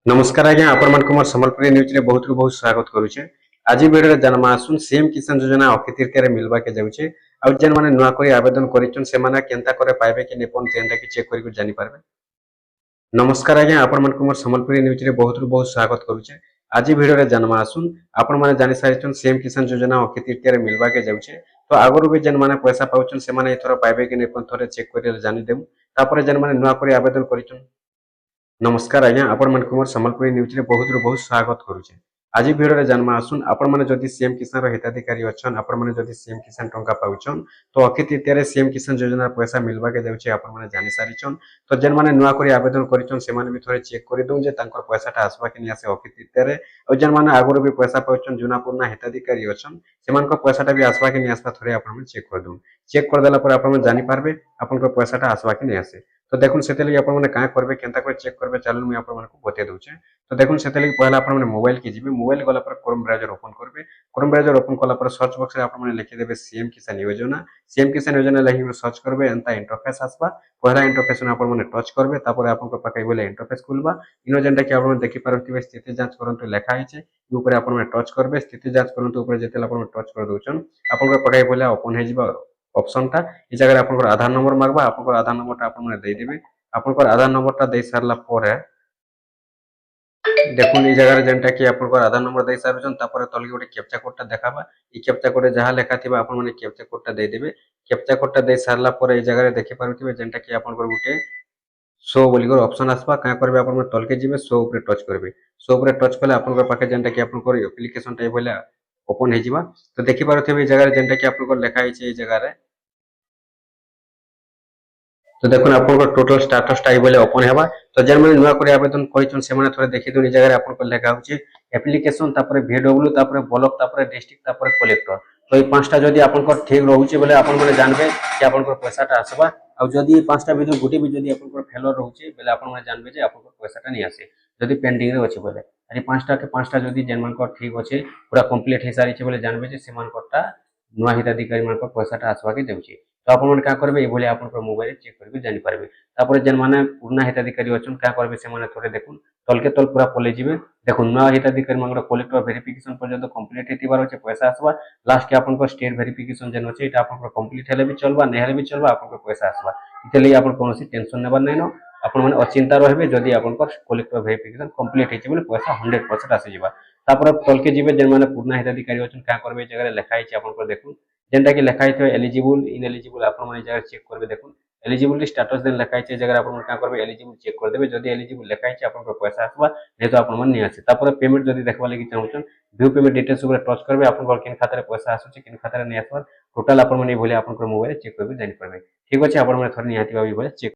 नमस्कार आज्ञा आपण मानक मोर संबलपुरी न्यूज रे बहुत बहुत स्वागत करूचे। आज वीडियो रे जनमा आसुन सीएम किसान योजना अक्षय तृतीया रे मिलबा के जाउचे। आ जेन माने नुआ करी आवेदन करिचन से माने केनता करे पाइबे कि नेपन जेनता कि चेक करि जानि पारबे। नमस्कार आज्ञा आपण मानक मोर संबलपुरी न्यूज रे बहुत बहुत स्वागत करूचे। आज वीडियो रे जनमा आसुन आपण माने जानि सारिचन सीएम किसान योजना अक्षय तृतीया रे मिलबा के जाउचे। तो आगरु भी जेन माने पैसा पाउचन से माने एथरो पाइबे कि नेपन थरे चेक करि जानि देउ। तापरे जेन माने नुआ करी आवेदन करिचन। नमस्कार आज्ञा आपण मन कुमार संबलपुरी न्यूज रे बहुत स्वागत करूचे। आज वीडियो रे जन्म आसुन आपण माने जदि सीएम किसान रो हिताधिकारी अछन, आपण माने जदि सीएम किसान टंका पाउछन तो अक्षय तृतीया रे सीएम किसान योजना पैसा मिलबा के जाउचे। आपण माने जानि सारिछन तो जेन माने नुआ करी आवेदन करिछन से माने भी थोड़े चेक करि दउ जे तांकर पैसाटा आसबा कि नि आसे अक्षय तृतीया रे। और जेन माने आगरो भी पैसा पाउछन जुना पुरना हिताधिकारी अछन से मानक पैसाटा भी आसबा कि नि आसबा थोड़े आपण माने चेक कर दउ। चेक कर देला पर आपण माने जानि पारबे आपनकर पैसाटा आसबा कि नि आसे। तो देखुन सेते लगी आपण माने का करबे केनता कर चेक करबे चालू मैं आपण मानक बते दउचे। तो देखुन सेते लगी पहला आपण माने मोबाइल के जिबे, मोबाइल गला पर क्रोम ब्राउजर ओपन करबे। क्रोम ब्राउजर ओपन कला पर सर्च बॉक्स रे आपण माने लिखि देबे सीएम किसान योजना। सीएम किसान योजना लगी सर्च करबे एंता इंटरफेस आसबा। पहला इंटरफेस ने आपण माने टच करबे, तापर आपण को पाके बोले इंटरफेस खुलबा। इनो जेंटा कि आपण देखि पारथिबे स्थिति जांच करंतु लेखा आइचे। इ ऊपर आपण माने टच करबे, स्थिति जांच करंतु ऊपर जेतेला आपण टच कर दउचन आपण को पाके बोले ओपन हे जिबा ऑप्शन टा। इ जगह आपण आधार नंबर मागबा, आपण आधार नंबर टा आपण माने दे देबे। आपनकर आधार नंबर टा दे सारला परे देखुन ई जगह जेंटा कि आपनकर आधार नंबर दे सारछन तापर तलगे गोटे कैप्चा कोड टा देखाबा। ई कैप्चा कोड जहा लेखा थिबा आपन माने कैप्चा कोड टा दे देबे। कैप्चा कोड टा दे सारला परे ई जगह देखि पारुथिबे जेंटा कि आपनकर गोटे शो बोलिगर ऑप्शन आसबा। का करबे आपन माने तलके जिबे, शो ऊपर टच करबे। शो ऊपर टच कले आपनकर पाखे जेंटा कि आपनकर एप्लीकेशन टा बोले ओपन हे जिबा। तो देखि पारुथिबे ई जगह जेंटा कि आपनकर लेखा आइचे ई जगह रे। तो देखो आपन टोटल स्टेटस टाइप बोले ओपन हेबा। तो जेन माने नुआ करे आवेदन करिछन से माने थोड़े देखि दोनी जगह आपन को लेखा होची एप्लीकेशन तापर VW तापर ब्लॉक तापर डिस्ट्रिक्ट तापर कलेक्टर। तो ई पांचटा जदी आपन को ठीक रहउची बोले आपन माने जानबे कि आपन को पैसाटा आसबा। आ जदी पांचटा भितर गुटी भी जदी आपन को फेलर रहउची बोले आपन माने जानबे जे आपन को पैसाटा नै आसे जदी पेंडिंग रे अछि बोले। अरे पांचटा के पांचटा जदी जेन मान को ठीक अछि पूरा कंप्लीट हे सारी छै बोले जानबे जे से मान कोटा नुआ हिताधिकारी मान को पैसाटा आसबा के देउची। तो आपण माने का करबे ए बोले आपण को मोबाइल चेक करबे जानि पारबे। तापर जेन माने पुरना हिताधिकारी अछन का करबे से माने थोड़े देखुन तलके तल पूरा पले जिबे। देखुन नुआ हिताधिकारी मानकर कलेक्टर वेरिफिकेशन पर्यंत कंप्लीट हेतिबार अछि पैसा आसबा। लास्ट के आपण को स्टेट वेरिफिकेशन जेन अछि एटा आपण को कंप्लीट हेले भी चलबा नै हेले भी चलबा आपण को पैसा आसबा। इते लई आपण कोनोसी टेंशन नेबार नै न। आपण माने अचिंता रहबे जदी आपण को कलेक्टर वेरिफिकेशन कंप्लीट हेछि बोले पैसा 100% आसी जिबा। तापर तलके जिबे जेन माने पुरना हिताधिकारी अछन का करबे जगह लेखा आइछि आपण को देखुन जेंटा कि लेखा आइथो एलिजिबल इनएलिजिबल आपण माने जगह चेक करबे। देखुन एलिजिबिलिटी स्टेटस देन लेखा आइछि जगह आपण का करबे एलिजिबल चेक कर देबे। जदी एलिजिबल लेखा आइछि आपण को पैसा आसबा नै तो आपण माने नै आसे। तापर पेमेंट जदी देखबा लागि चाहउछन व्यू पेमेंट डिटेल्स ऊपर टच करबे आपण को किन खाता रे पैसा आसुछि किन खाता रे नै आसबा टोटल आपण माने बोले आपण को मोबाइल चेक करबे जानि परबे। ठीक अछि आपण माने थोर निहाती भाबे बोले चेक